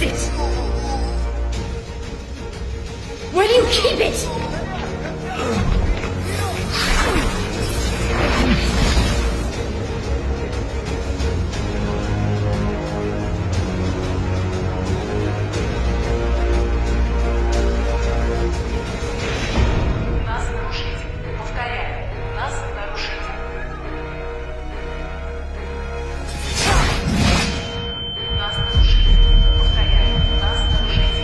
it? Where do you keep it? Нас нарушитель. Повторяю, нас нарушитель. Нас нарушитель. Повторяю, нас нарушитель. Нас нарушитель. Повторяю, нас нарушитель.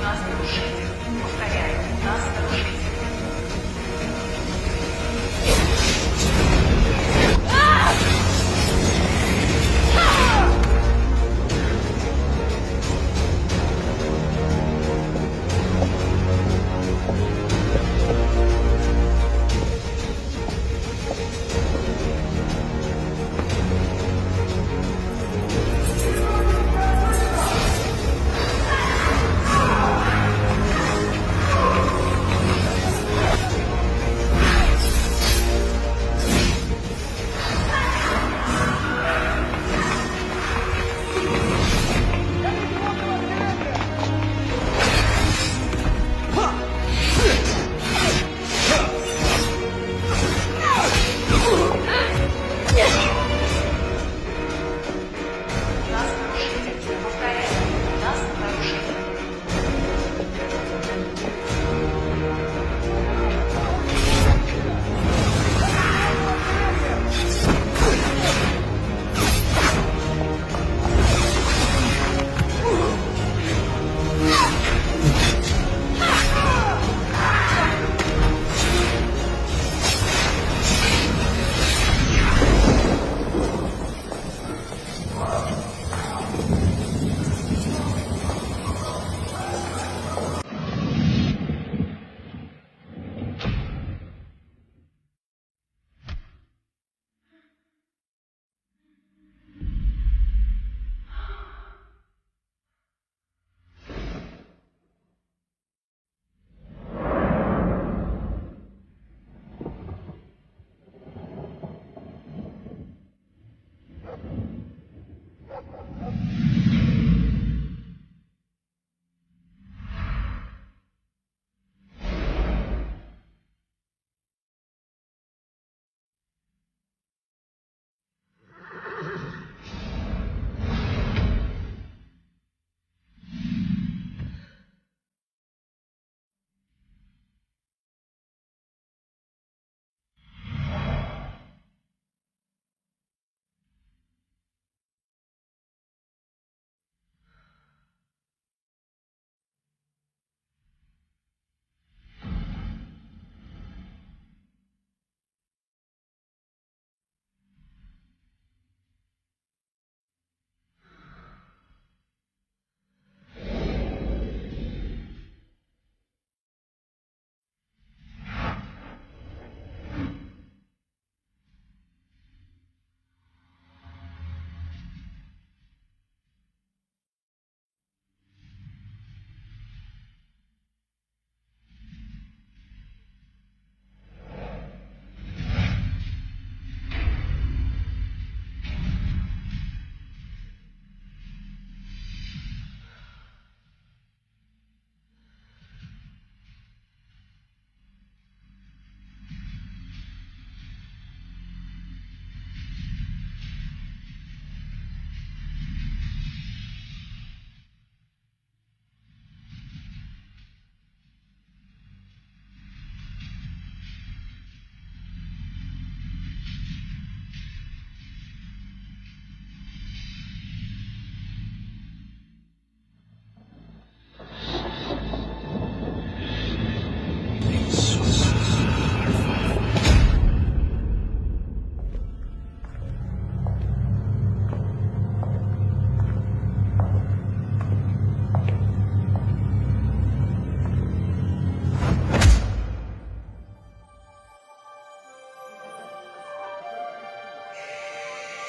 Нас нарушитель. Повторяю, нас нарушитель.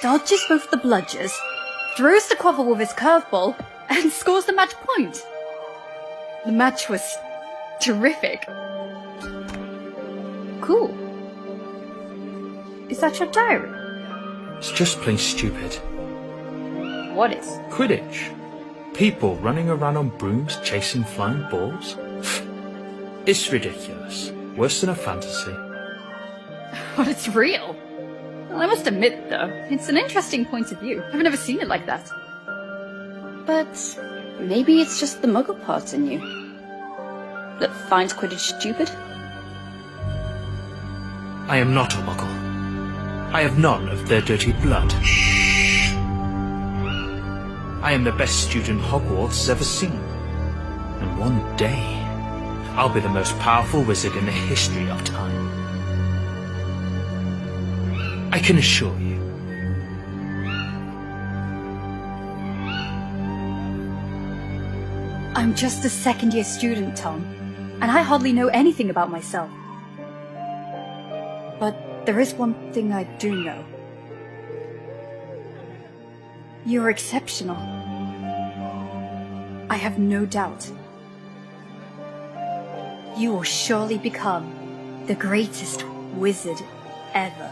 Dodges both the bludgers, throws the quaffle with his curveball, and scores the match point. The match was terrific. Cool. Is that your diary? It's just plain stupid. What is? Quidditch. People running around on brooms chasing flying balls. It's ridiculous. Worse than a fantasy. But it's real. Well, I must admit, though, it's an interesting point of view. I've never seen it like that. But maybe it's just the muggle part in you that finds Quidditch stupid? I am not a muggle. I have none of their dirty blood. I am the best student Hogwarts has ever seen. And one day, I'll be the most powerful wizard in the history of time. I can assure you. I'm just a second-year student, Tom, and I hardly know anything about myself. But there is one thing I do know. You're exceptional. I have no doubt. You will surely become the greatest wizard ever.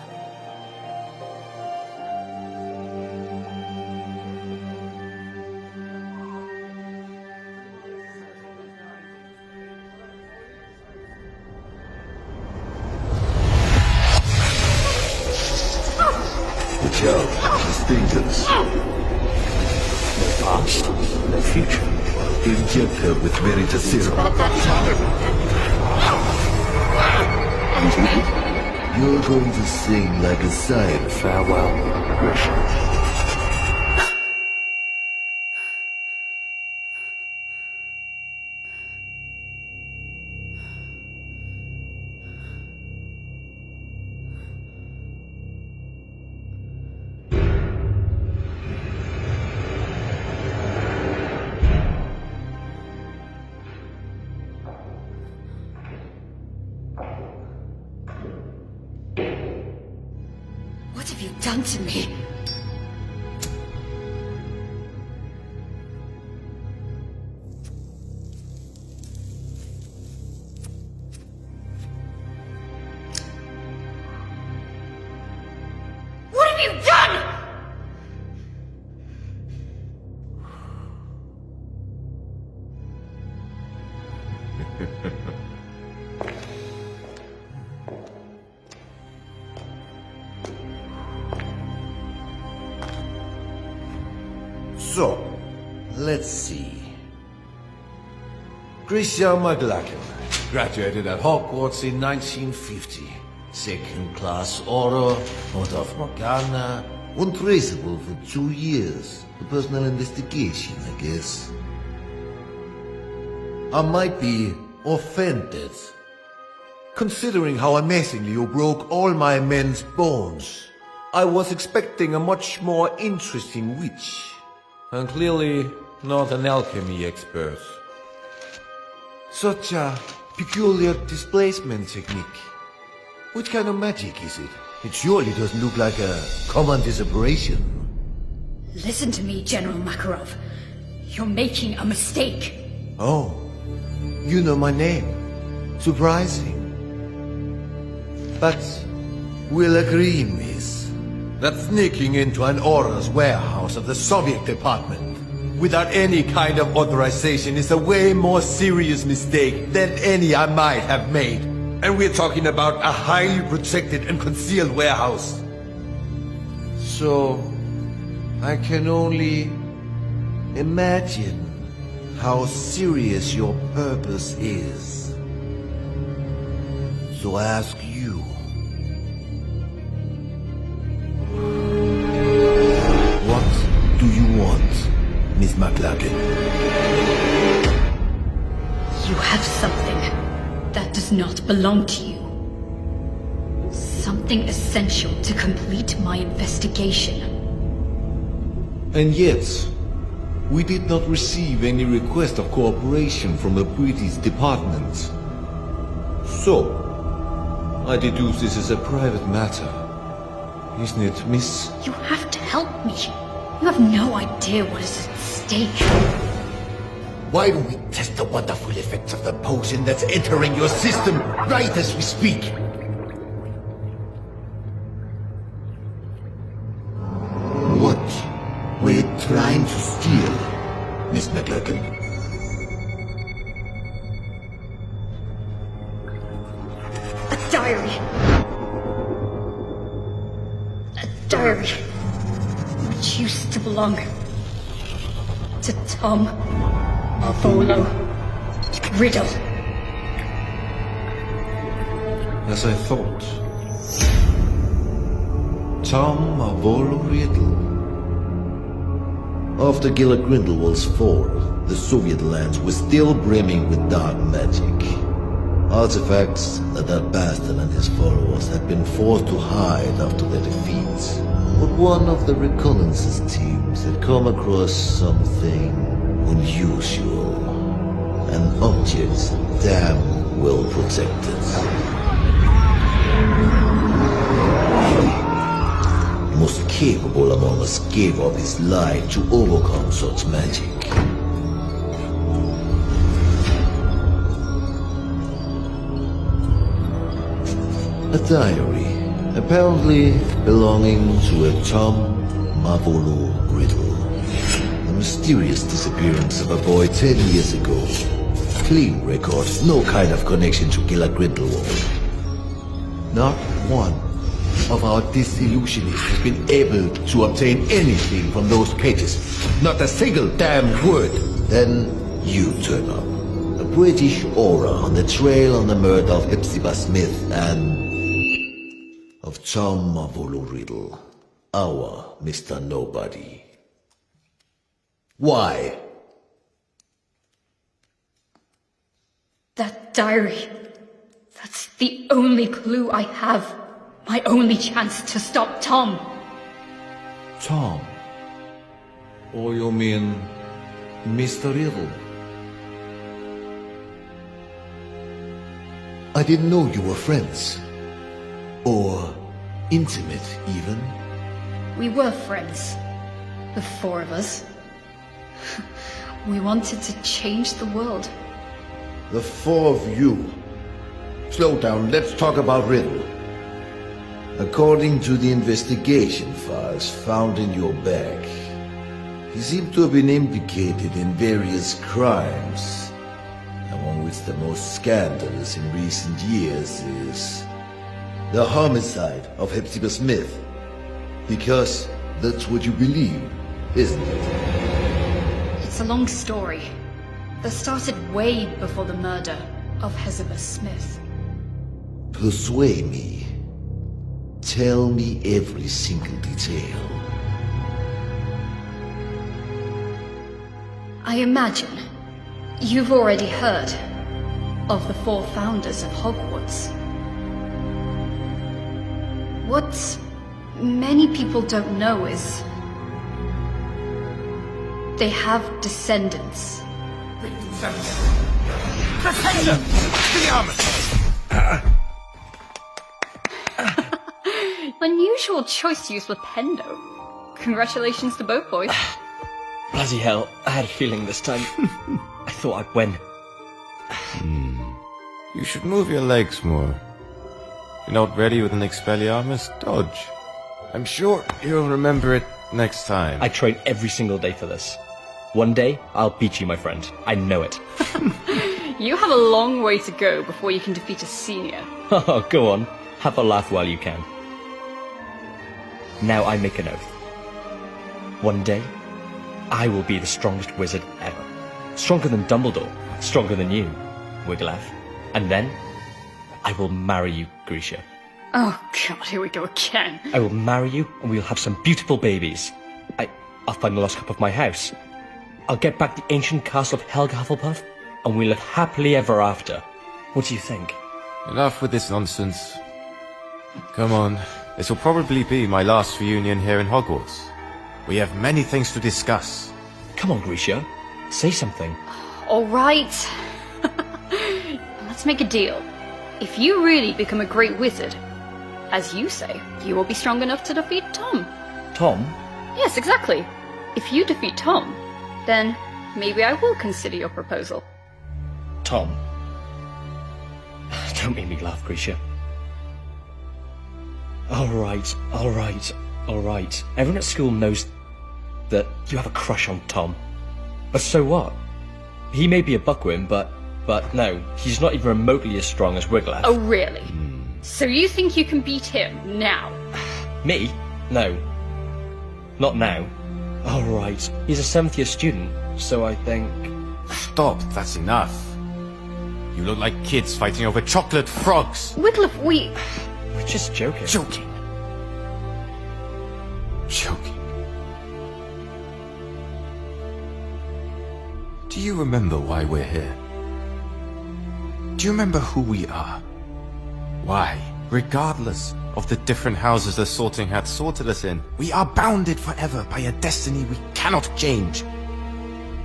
Watch out, it's dangerous. No past, no future. Inject her with Veritaserum. And me? You're going to sing like a siren. Farewell, regression. What have you done to me? What have you done? So, let's see. Christian McLachlan graduated at Hogwarts in 1950. Second class order, out of Morgana. Untraceable for 2 years. A personal investigation, I guess. I might be offended, considering how amazingly you broke all my men's bones. I was expecting a much more interesting witch. And clearly not an alchemy expert. Such a peculiar displacement technique. What kind of magic is it? It surely doesn't look like a common disapparition. Listen to me, General Makarov. You're making a mistake. Oh, you know my name. Surprising. But we'll agree, miss, that sneaking into an Aura's warehouse of the Soviet department without any kind of authorization is a way more serious mistake than any I might have made. And we're talking about a highly protected and concealed warehouse. So, I can only imagine how serious your purpose is. So I ask you, what do you want, Miss McLachlan? You have something that does not belong to you. Something essential to complete my investigation. And yet, we did not receive any request of cooperation from the British department. So, I deduce this is a private matter. Isn't it, miss? You have to help me. You have no idea what is at stake. Why don't we test the wonderful effects of the potion that's entering your system right as we speak? trying to steal, Miss McLaughlin? A diary. A diary which used to belong to Tom Marvolo Riddle. As I thought. Tom Marvolo Riddle. After Gila Grindelwald's fall, the Soviet lands were still brimming with dark magic. Artifacts that bastard and his followers had been forced to hide after their defeats. But one of the reconnaissance teams had come across something unusual. An object damn well protected. The most capable among us gave up his life to overcome such magic. A diary, apparently belonging to a Tom Marvolo Riddle. The mysterious disappearance of a boy 10 years ago. Clean record, no kind of connection to Gila Grindelwald. Not one of our disillusionists has been able to obtain anything from those pages. Not a single damn word. Then you turn up. A British aura on the trail on the murder of Hepzibah Smith and of Tom Marvolo Riddle, our Mr. Nobody. Why? That diary. That's the only clue I have. My only chance to stop Tom. Tom. Or you mean Mr. Riddle? I didn't know you were friends. Or intimate, even. We were friends. The four of us. We wanted to change the world. The four of you. Slow down, let's talk about Riddle. According to the investigation files found in your bag, he seemed to have been implicated in various crimes, among which the most scandalous in recent years is the homicide of Hepzibah Smith. Because that's what you believe, isn't it? It's a long story that started way before the murder of Hepzibah Smith. Persuade me. Tell me every single detail. I imagine you've already heard of the four founders of Hogwarts. What many people don't know is they have descendants. Unusual choice to use with Pendo. Congratulations to both boys. Bloody hell, I had a feeling this time. I thought I'd win. You should move your legs more. If you're not ready with an Expelliarmus, dodge. I'm sure you'll remember it next time. I train every single day for this. One day, I'll beat you, my friend. I know it. You have a long way to go before you can defeat a senior. Oh, go on. Have a laugh while you can. Now I make an oath. One day, I will be the strongest wizard ever. Stronger than Dumbledore. Stronger than you, Wigglytuff. And then, I will marry you, Grisha. Oh god, here we go again. I will marry you, and we'll have some beautiful babies. I'll find the lost cup of my house. I'll get back the ancient castle of Helga Hufflepuff, and we'll live happily ever after. What do you think? Enough with this nonsense. Come on. This will probably be my last reunion here in Hogwarts. We have many things to discuss. Come on, Grisha. Say something. Alright. Let's make a deal. If you really become a great wizard, as you say, you will be strong enough to defeat Tom. Tom? Yes, exactly. If you defeat Tom, then maybe I will consider your proposal. Tom? Don't make me laugh, Grisha. Alright. Everyone at school knows that you have a crush on Tom. But so what? He may be a buckworm, but no, he's not even remotely as strong as Wiglaf. Oh, really? So you think you can beat him now? Me? No. Not now. Oh, right. He's a 7th year student, so I think... Stop, that's enough. You look like kids fighting over chocolate frogs. Wiglaf, We're just joking. Joking. Joking. Do you remember why we're here? Do you remember who we are? Why, regardless of the different houses the Sorting Hat sorted us in, we are bounded forever by a destiny we cannot change.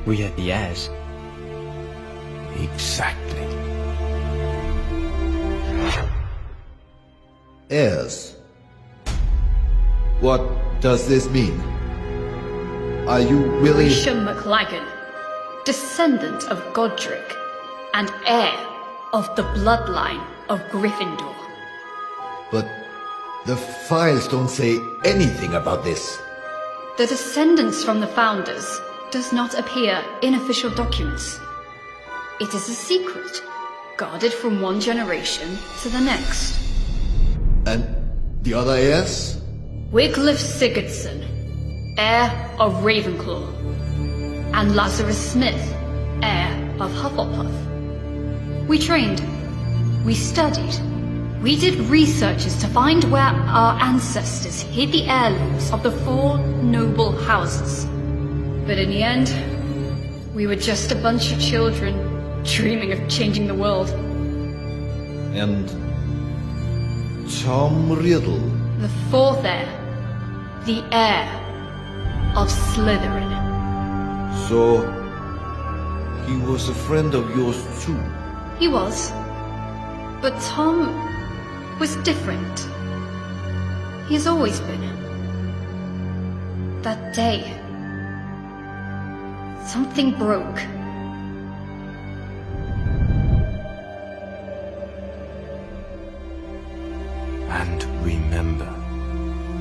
We are the heirs. Exactly. Heirs. What does this mean? Are you really... Grisha MacLagan, descendant of Godric, and heir of the bloodline of Gryffindor. But the files don't say anything about this. The descendants from the founders does not appear in official documents. It is a secret, guarded from one generation to the next. And the other heirs? Wiglaf Sigurdsson, heir of Ravenclaw, and Lazarus Smith, heir of Hufflepuff. We trained, we studied, we did researches to find where our ancestors hid the heirlooms of the 4 noble houses. But in the end, we were just a bunch of children dreaming of changing the world. And Tom Riddle? The 4th heir, the heir of Slytherin. So, he was a friend of yours too? He was. But Tom was different. He has always been. That day, something broke. And remember,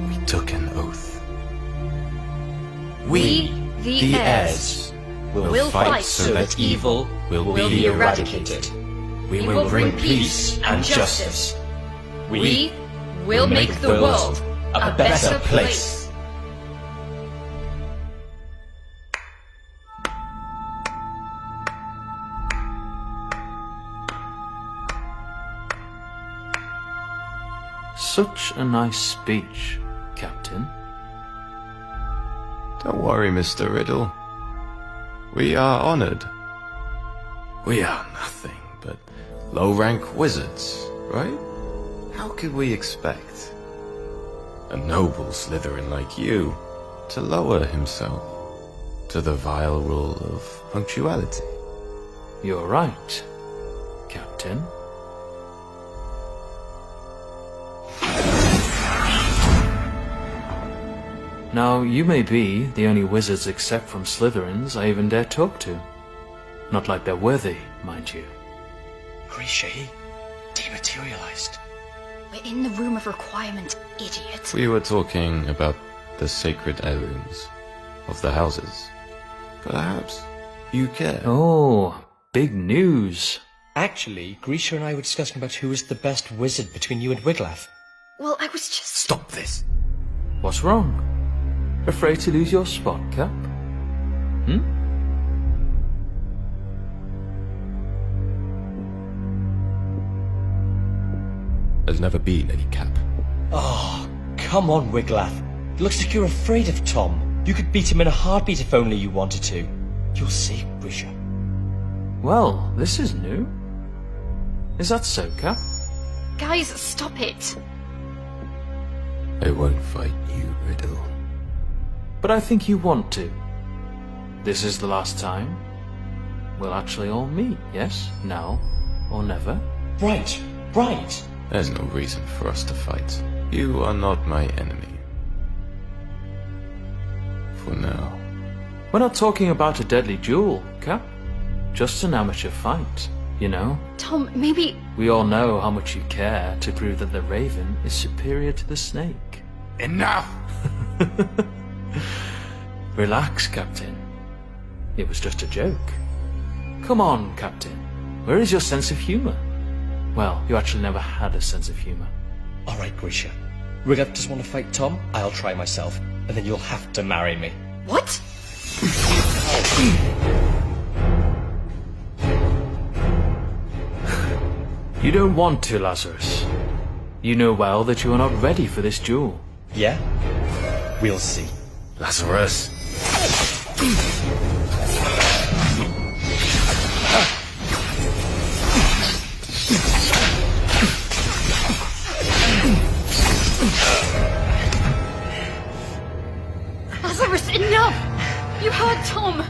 we took an oath. We, the heirs, will fight so that evil will be eradicated. We will bring peace and justice. We will make the world a better place. Such a nice speech, Captain. Don't worry, Mr. Riddle. We are honored. We are nothing but low-rank wizards, right? How could we expect a noble Slytherin like you to lower himself to the vile rule of punctuality? You're right, Captain. Now, you may be the only wizards except from Slytherins I even dare talk to. Not like they're worthy, mind you. Grisha, he dematerialized. We're in the room of requirement, idiot. We were talking about the sacred heirlooms of the houses. Perhaps you care. Oh, big news. Actually, Grisha and I were discussing about who was the best wizard between you and Wiglaf. Well, I was just... Stop this! What's wrong? Afraid to lose your spot, Cap? There's never been any cap. Oh, come on, Wiglaf. It looks like you're afraid of Tom. You could beat him in a heartbeat if only you wanted to. You'll see, Grisha. Well, this is new. Is that so, Cap? Guys, stop it. I won't fight you, Riddle. But I think you want to. This is the last time we'll actually all meet, yes? Now or never? Right, right. There's no reason for us to fight. You are not my enemy. For now. We're not talking about a deadly duel, Cap. Just an amateur fight, you know? Tom, maybe... We all know how much you care to prove that the Raven is superior to the Snake. Enough! Relax, Captain. It was just a joke. Come on, Captain. Where is your sense of humor? Well, you actually never had a sense of humor. All right, Grisha. Wiglaf just want to fight Tom? I'll try myself, and then you'll have to marry me. What? You don't want to, Lazarus. You know well that you are not ready for this duel. Yeah? We'll see. Lazarus. Lazarus, enough! You heard Tom!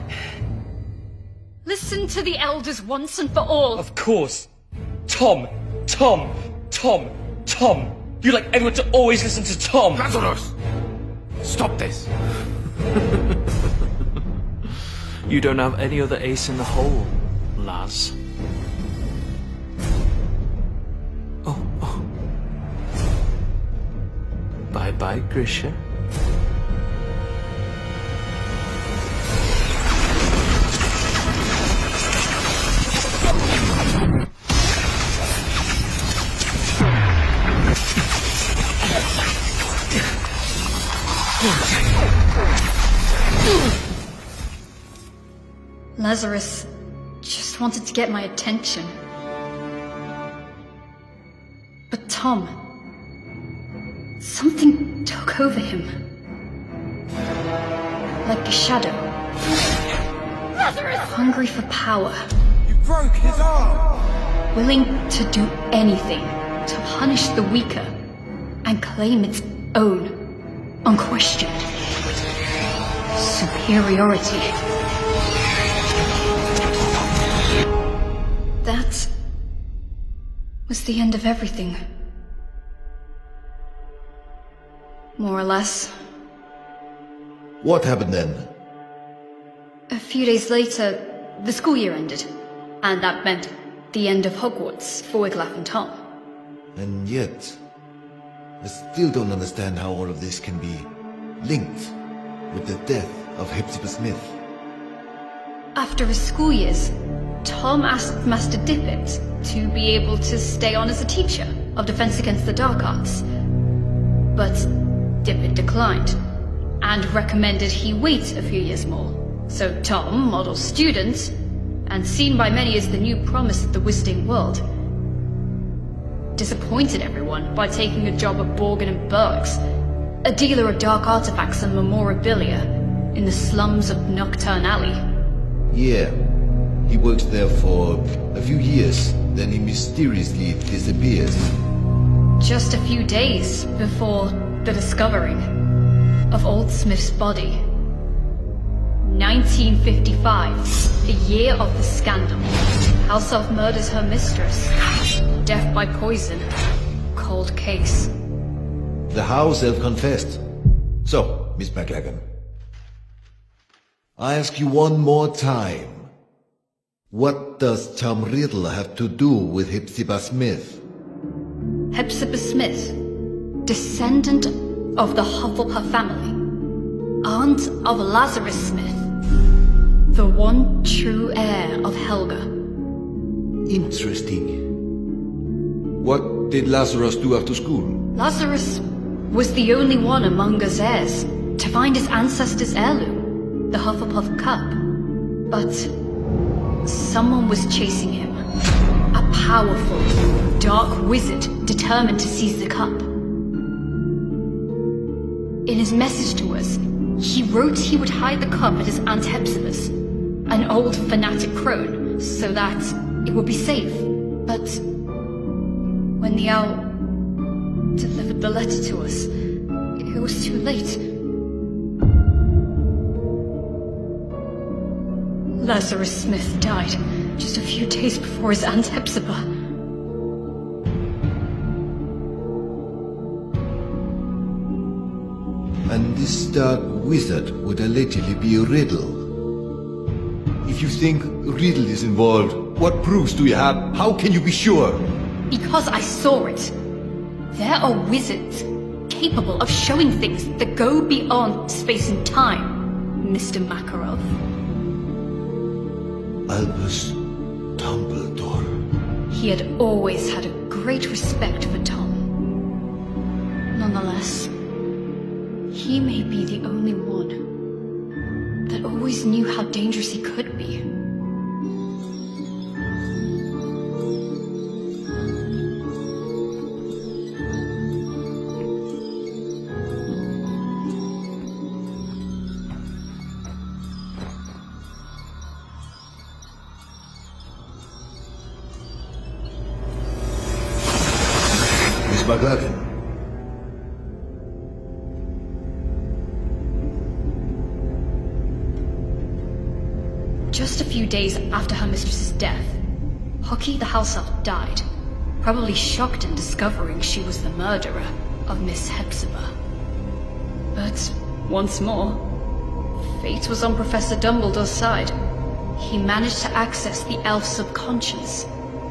Listen to the elders once and for all. Of course. Tom! Tom! Tom! Tom! You like everyone to always listen to Tom! Lazarus! Stop this! You don't have any other ace in the hole, Laz. Oh. Bye-bye, Grisha. Lazarus just wanted to get my attention. But Tom... something took over him. Like a shadow. Lazarus! Hungry for power. You broke his arm! Willing to do anything to punish the weaker and claim its own unquestioned superiority. That was the end of everything. More or less. What happened then? A few days later, the school year ended, and that meant the end of Hogwarts for Wiglaf and Tom. And yet, I still don't understand how all of this can be linked with the death of Hepzibah Smith. After his school years, Tom asked Master Dippet to be able to stay on as a teacher of Defense Against the Dark Arts. But Dippet declined, and recommended he wait a few years more. So Tom, model student, and seen by many as the new promise of the Wizarding World, disappointed everyone by taking a job at Borgin and Burke's, a dealer of dark artifacts and memorabilia in the slums of Nocturne Alley. Yeah, he works there for a few years, then he mysteriously disappears. Just a few days before the discovering of Old Smith's body. 1955, the year of the scandal. House Elf murders her mistress. Death by poison. Cold case. The house elf confessed. So, Miss McLagan, I ask you one more time. What does Tom Riddle have to do with Hepzibah Smith? Hepzibah Smith, descendant of the Hufflepuff family, aunt of Lazarus Smith, the one true heir of Helga. Interesting. What did Lazarus do after school? Lazarus was the only one among us heirs to find his ancestors' heirloom, the Hufflepuff cup. But someone was chasing him. A powerful, dark wizard determined to seize the cup. In his message to us, he wrote he would hide the cup at his Aunt Hepzibah's, an old fanatic crone, so that it would be safe. But when the owl delivered the letter to us, it was too late. Lazarus Smith died just a few days before his Aunt Hepzibah. And this dark wizard would allegedly be Riddle. If you think Riddle is involved, what proofs do you have? How can you be sure? Because I saw it. There are wizards capable of showing things that go beyond space and time. Mr. Makarov. Albus Dumbledore. He had always had a great respect for Tom. Nonetheless, he may be the only one that always knew how dangerous he could be. Miss McLaughlin. Just a few days after her mistress's death, Hockey the house elf died, probably shocked in discovering she was the murderer of Miss Hepzibah. But once more, fate was on Professor Dumbledore's side. He managed to access the elf's subconscious,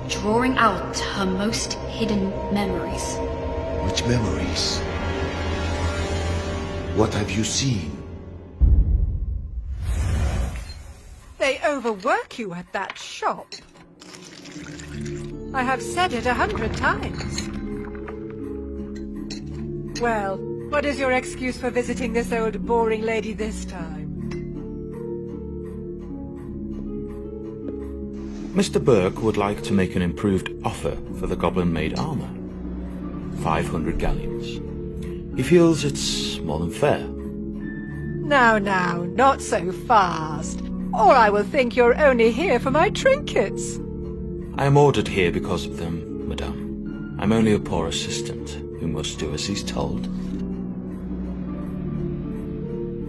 drawing out her most hidden memories. Which memories? What have you seen? They overwork you at that shop. I have said it 100 times. Well, what is your excuse for visiting this old boring lady this time? Mr. Burke would like to make an improved offer for the goblin-made armor. 500 galleons. He feels it's more than fair. Now, not so fast. Or I will think you're only here for my trinkets. I am ordered here because of them, madame. I'm only a poor assistant who must do as he's told.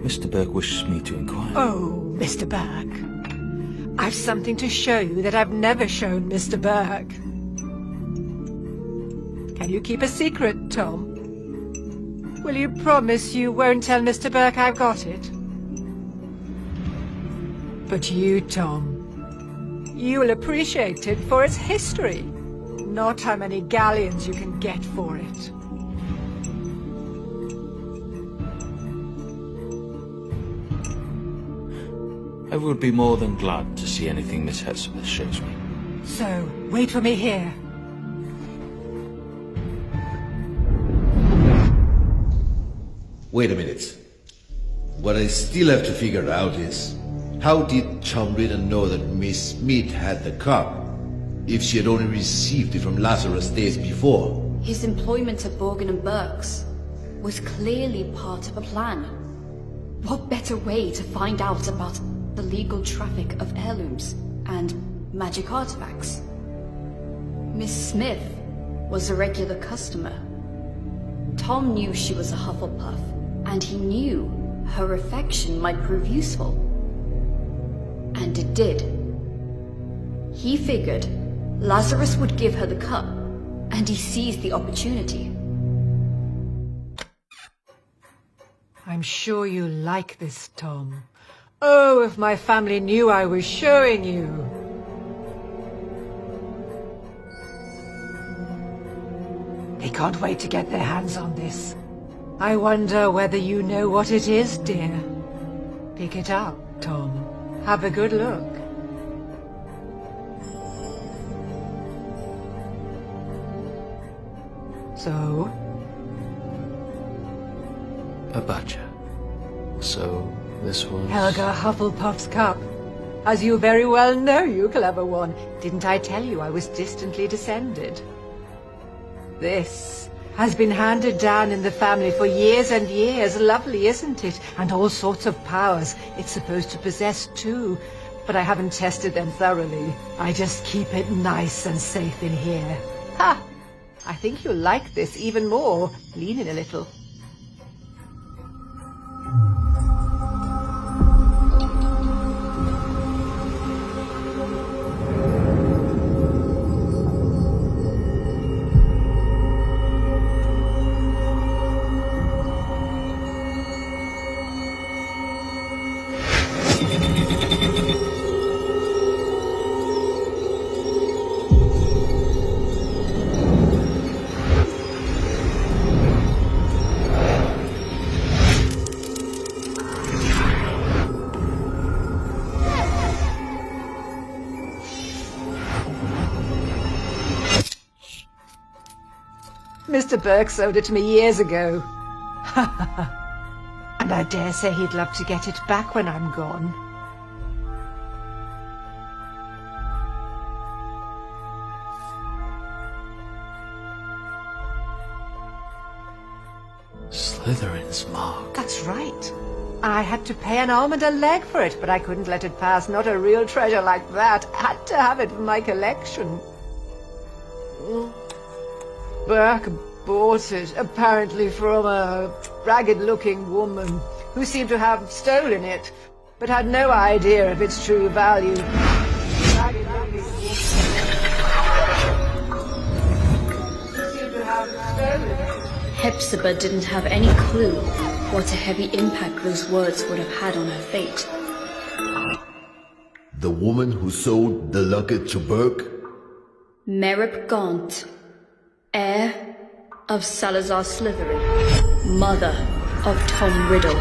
Mr. Burke wishes me to inquire. Oh, Mr. Burke. I've something to show you that I've never shown Mr. Burke. Can you keep a secret, Tom? Will you promise you won't tell Mr. Burke I've got it? But you, Tom, you'll appreciate it for its history, not how many galleons you can get for it. I would be more than glad to see anything Miss Hepzibah shows me. So, wait for me here. Wait a minute. What I still have to figure out is, how did Tom Riddle know that Miss Smith had the cup, if she had only received it from Lazarus days before? His employment at Borgin and Burke's was clearly part of a plan. What better way to find out about the legal traffic of heirlooms and magic artifacts? Miss Smith was a regular customer. Tom knew she was a Hufflepuff, and he knew her affection might prove useful. And it did. He figured Lazarus would give her the cup, and he seized the opportunity. I'm sure you like this, Tom. Oh, if my family knew I was showing you. They can't wait to get their hands on this. I wonder whether you know what it is, dear. Pick it up, Tom. Have a good look. So? A badger. So, this was... Helga Hufflepuff's cup. As you very well know, you clever one. Didn't I tell you I was distantly descended? This has been handed down in the family for years and years. Lovely, isn't it? And all sorts of powers it's supposed to possess too. But I haven't tested them thoroughly. I just keep it nice and safe in here. Ha! I think you'll like this even more. Lean in a little. Mr. Burke sold it to me years ago. And I dare say he'd love to get it back when I'm gone. Slytherin's mark. That's right. I had to pay an arm and a leg for it, but I couldn't let it pass. Not a real treasure like that. Had to have it for my collection. Burke bought it, apparently from a ragged-looking woman who seemed to have stolen it, but had no idea of its true value. Ragged-looking woman who seemed to have stolen it. Hepzibah didn't have any clue what a heavy impact those words would have had on her fate. The woman who sold the locket to Burke? Merip Gaunt, heir of Salazar Slytherin, mother of Tom Riddle.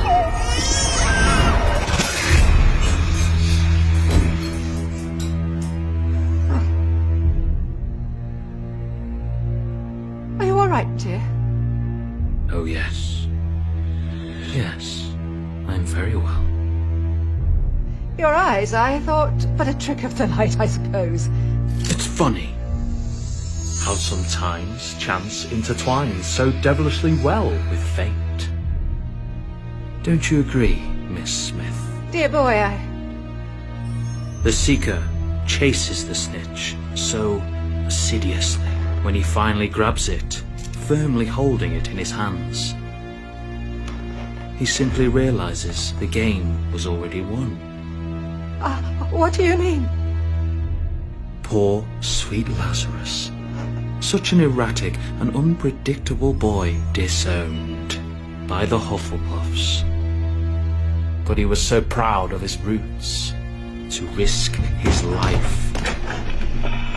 Are you all right, dear? Oh, yes. Yes, I'm very well. Your eyes, I thought, but a trick of the light, I suppose. It's funny how sometimes chance intertwines so devilishly well with fate. Don't you agree, Miss Smith? Dear boy, The Seeker chases the snitch so assiduously when he finally grabs it, firmly holding it in his hands. He simply realizes the game was already won. What do you mean? Poor, sweet Lazarus. Such an erratic and unpredictable boy disowned by the Hufflepuffs. But he was so proud of his roots to risk his life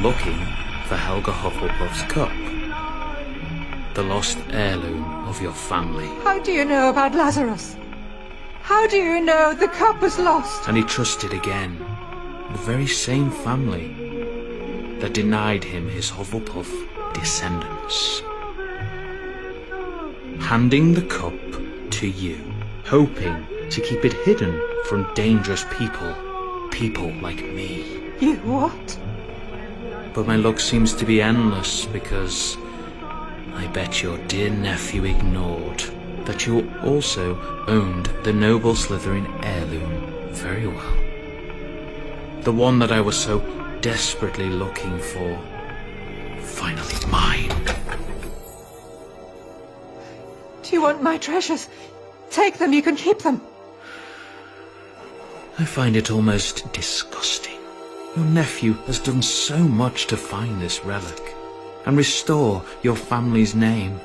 looking for Helga Hufflepuff's cup, the lost heirloom of your family. How do you know about Lazarus? How do you know the cup was lost? And he trusted again the very same family that denied him his Hufflepuff descendants. Handing the cup to you, hoping to keep it hidden from dangerous people like me. You what? But my luck seems to be endless because I bet your dear nephew ignored that you also owned the noble Slytherin heirloom very well. The one that I was so desperately looking for. Finally mine. Do you want my treasures? Take them, you can keep them. I find it almost disgusting. Your nephew has done so much to find this relic and restore your family's name.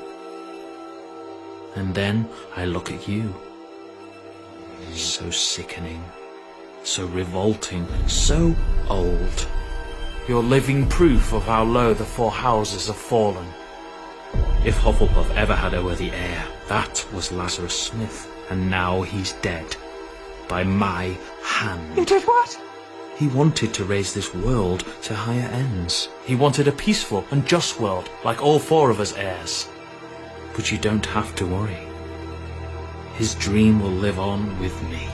And then I look at you. So sickening, so revolting, so old. You're living proof of how low the four houses have fallen. If Hufflepuff ever had a worthy heir, that was Lazarus Smith, and now he's dead. By my hand. You did what? He wanted to raise this world to higher ends. He wanted a peaceful and just world, like all four of us heirs. But you don't have to worry. His dream will live on with me.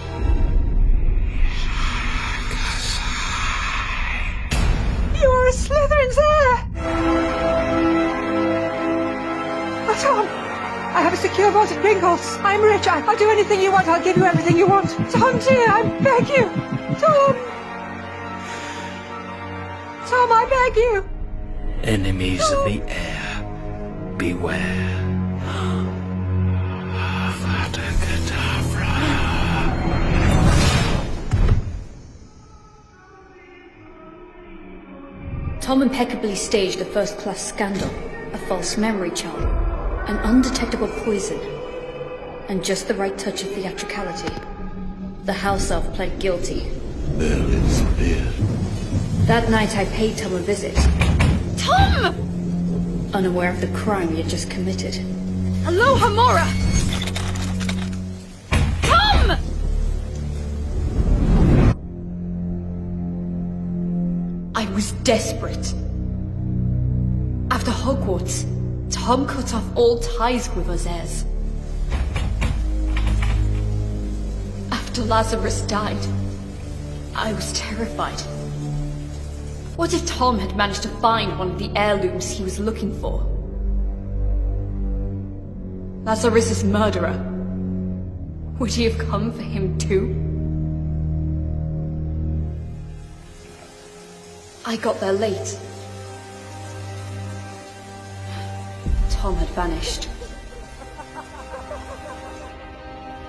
You are a Slytherin's heir! Oh, Tom! I have a secure vault at Gringotts. I'm rich. I'll do anything you want. I'll give you everything you want. Tom, dear, I beg you! Tom! Tom, I beg you! Enemies of the heir, beware. Tom impeccably staged a first-class scandal, a false memory charm, an undetectable poison, and just the right touch of theatricality. The house elf pled guilty. Merlin's beard. That night I paid Tom a visit. Tom! Unaware of the crime he had just committed. Hello, Hamora! Tom! I was desperate. After Hogwarts, Tom cut off all ties with us heirs. After Lazarus died, I was terrified. What if Tom had managed to find one of the heirlooms he was looking for? Lazarus's murderer. Would he have come for him too? I got there late. Tom had vanished.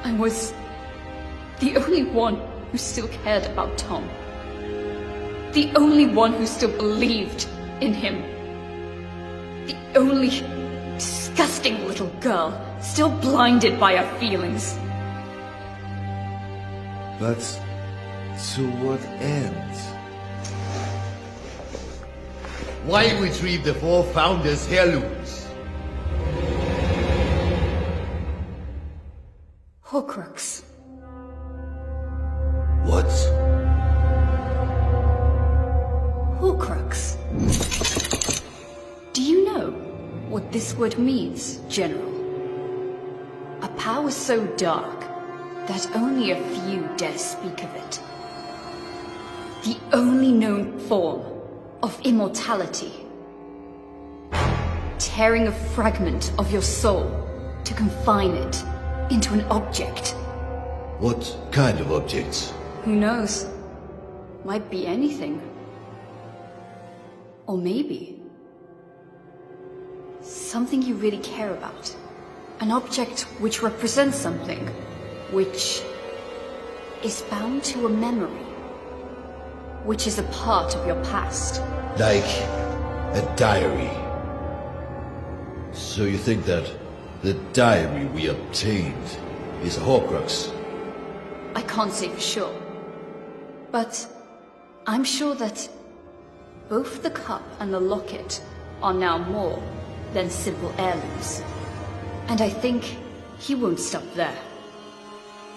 I was the only one who still cared about Tom. The only one who still believed in him. The only disgusting little girl still blinded by her feelings. But to what end? Why retrieve the four founders' heirlooms? Horcrux. What? Horcrux. Do you know what this word means, General? A power so dark that only a few dare speak of it. The only known form of immortality. Tearing a fragment of your soul to confine it into an object. What kind of object? Who knows? Might be anything. Or maybe something you really care about. An object which represents something, which is bound to a memory, which is a part of your past. Like a diary. So you think that the diary we obtained is a Horcrux? I can't say for sure, but I'm sure that both the cup and the locket are now more than simple heirlooms. And I think he won't stop there.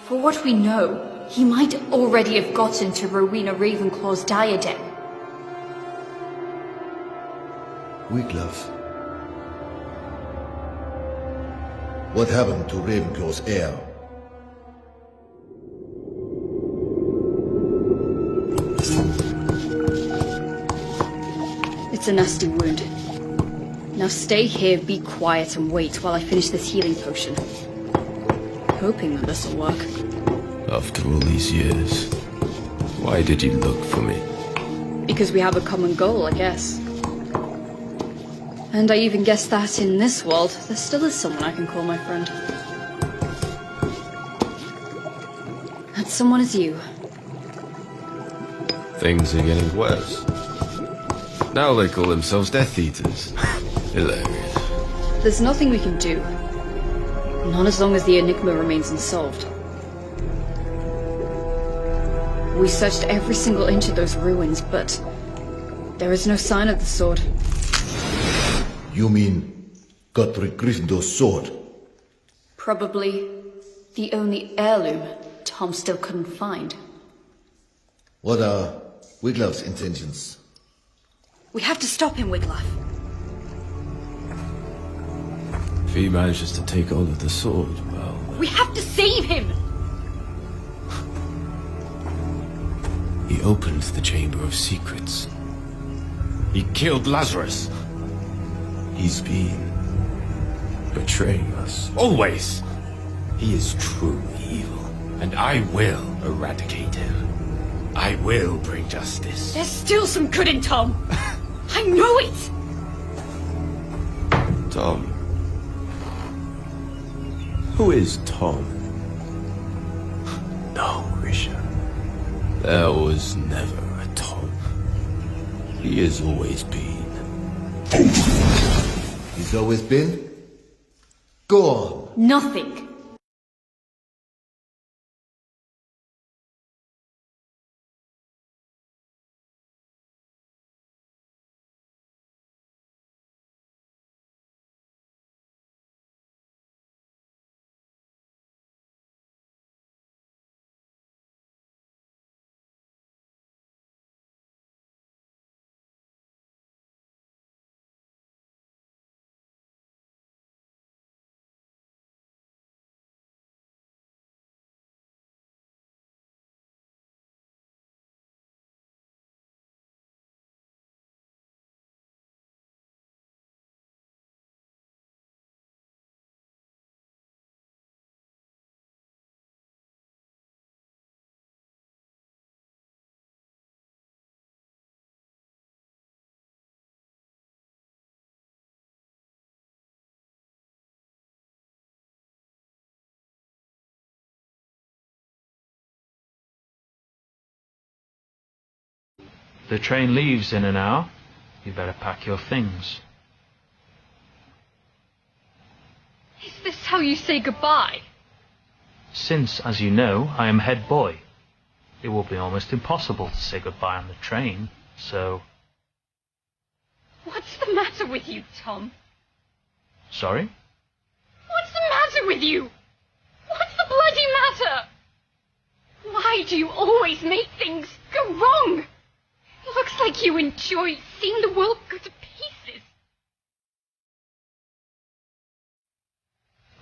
For what we know, he might already have gotten to Rowena Ravenclaw's diadem. Wiglaf. What happened to Ravenclaw's heir? It's a nasty wound. Now stay here, be quiet, and wait while I finish this healing potion. Hoping that this'll work. After all these years, why did you look for me? Because we have a common goal, I guess. And I even guess that in this world, there still is someone I can call my friend. That someone is you. Things are getting worse. Now they call themselves Death Eaters. Hilarious. There's nothing we can do. Not as long as the enigma remains unsolved. We searched every single inch of those ruins, but there is no sign of the sword. You mean Godric Gryffindor's sword? Probably the only heirloom Tom still couldn't find. What are Wiglaf's intentions? We have to stop him, Wiglaf. If he manages to take hold of the sword, well... We have to save him! He opened the Chamber of Secrets. He killed Lazarus. He's been betraying us. Always! He is true evil, and I will eradicate him. I will bring justice. There's still some good in Tom! I know it! Tom. Who is Tom? No, Risha. There was never a Tom. He has always been. He's always been? Go on. Nothing. The train leaves in an hour. You better pack your things. Is this how you say goodbye? Since, as you know, I am head boy, it will be almost impossible to say goodbye on the train, so... What's the matter with you, Tom? Sorry? What's the matter with you? What's the bloody matter? Why do you always make things go wrong? It looks like you enjoy seeing the world go to pieces.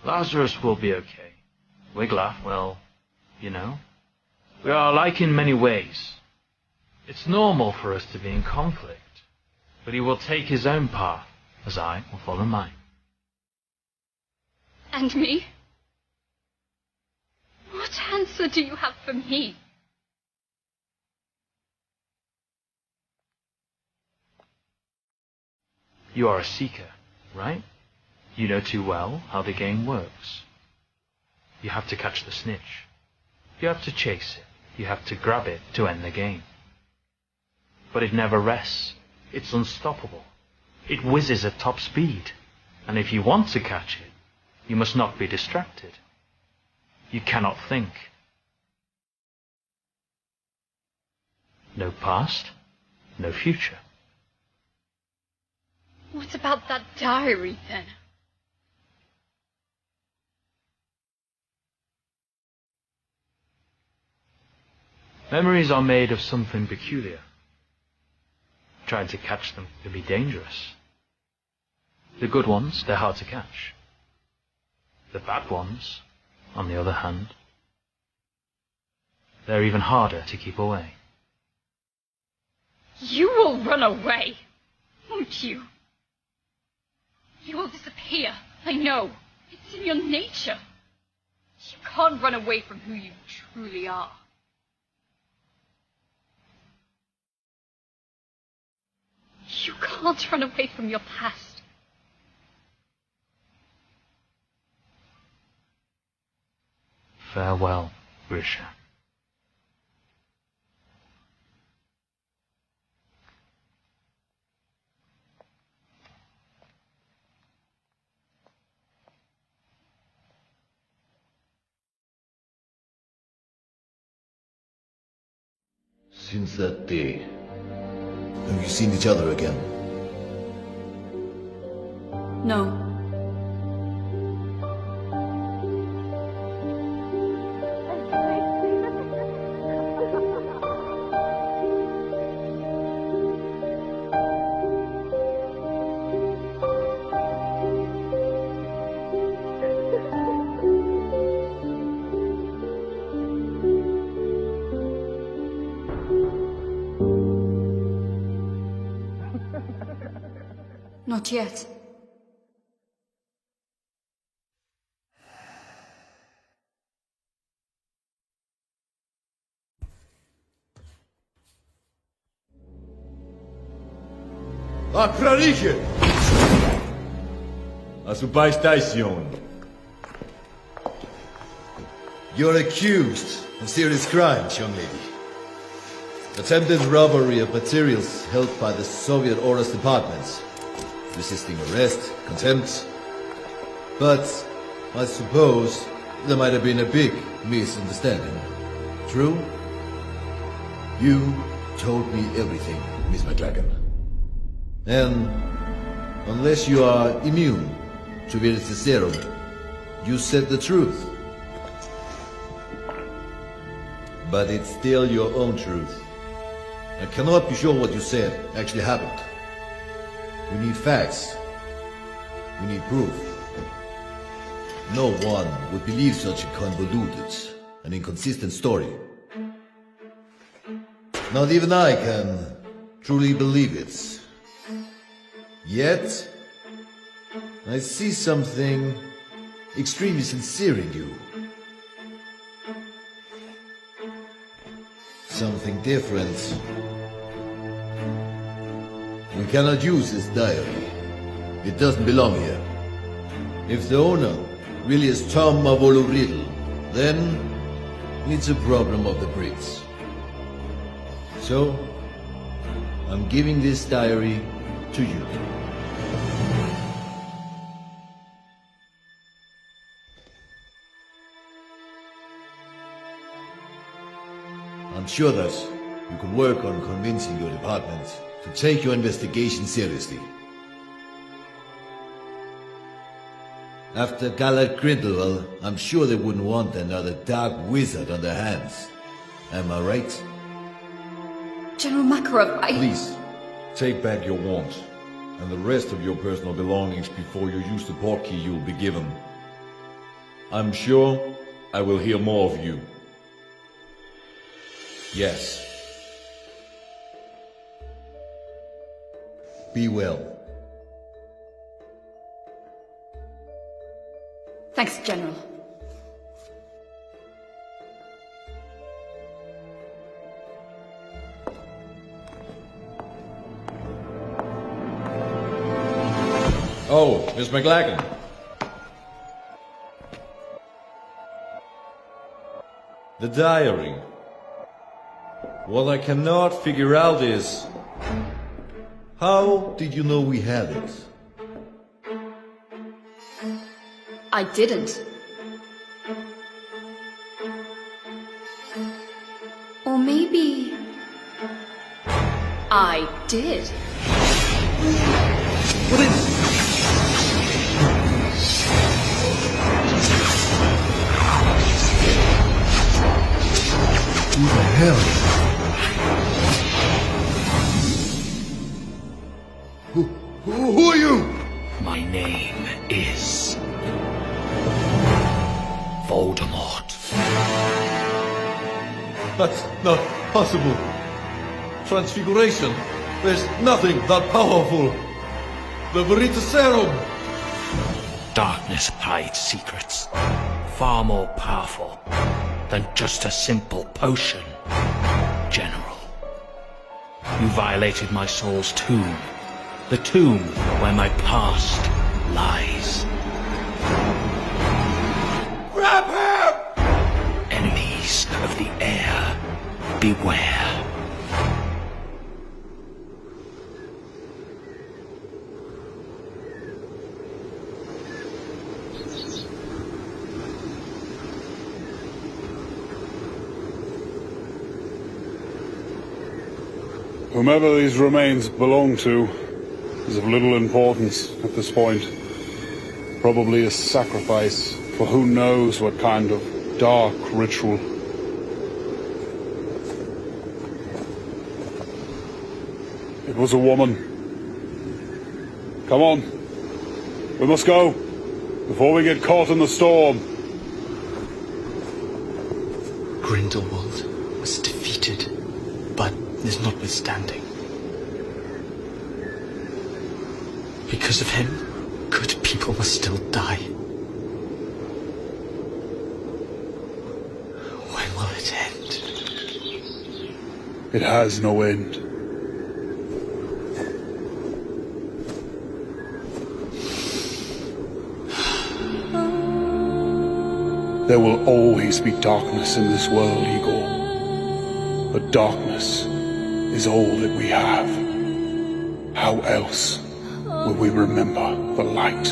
Lazarus will be okay. Wiglaf, well, you know, we are alike in many ways. It's normal for us to be in conflict, but he will take his own path, as I will follow mine. And me? What answer do you have for me? You are a seeker, right? You know too well how the game works. You have to catch the snitch. You have to chase it. You have to grab it to end the game. But it never rests. It's unstoppable. It whizzes at top speed. And if you want to catch it, you must not be distracted. You cannot think. No past, no future. What about that diary, then? Memories are made of something peculiar. Trying to catch them can be dangerous. The good ones, they're hard to catch. The bad ones, on the other hand, they're even harder to keep away. You will run away, won't you? You will disappear, I know. It's in your nature. You can't run away from who you truly are. You can't run away from your past. Farewell, Grisha. Since that day, have you seen each other again? No. Not yet. Охраните! Asubastation. You're accused of serious crimes, young lady. Attempted robbery of materials held by the Soviet Orders departments. Resisting arrest, contempt. But I suppose there might have been a big misunderstanding. True? You told me everything, Miss McLagan. And unless you are immune to Veritaserum, you said the truth. But it's still your own truth. I cannot be sure what you said actually happened. We need facts. We need proof. No one would believe such a convoluted and inconsistent story. Not even I can truly believe it. Yet, I see something extremely sincere in you. Something different. We cannot use this diary. It doesn't belong here. If the owner really is Tom Mavolo Riddle, then it's a problem of the Brits. So, I'm giving this diary to you. I'm sure that you can work on convincing your department to take your investigation seriously. After Gallard Grindelwald, I'm sure they wouldn't want another dark wizard on their hands. Am I right? General Makarov, Please, take back your wand, and the rest of your personal belongings before you use the portkey you'll be given. I'm sure I will hear more of you. Yes. Be well. Thanks, General. Oh, Miss McLagan. The diary. What I cannot figure out is... How did you know we had it? I didn't. Or maybe... I did. Who the hell? Who are you? My name is... Voldemort. That's not possible. Transfiguration. There's nothing that powerful. The Veritaserum. Darkness hides secrets far more powerful than just a simple potion. General, you violated my soul's tomb. The tomb where my past lies. Grab him! Enemies of the air, beware. Whomever these remains belong to is of little importance at this point. Probably a sacrifice for who knows what kind of dark ritual. It was a woman. Come on. We must go before we get caught in the storm. Grindelwald was defeated, but is notwithstanding. Because of him, good people must still die. When will it end? It has no end. There will always be darkness in this world, Igor. But darkness is all that we have. How else will we remember the light?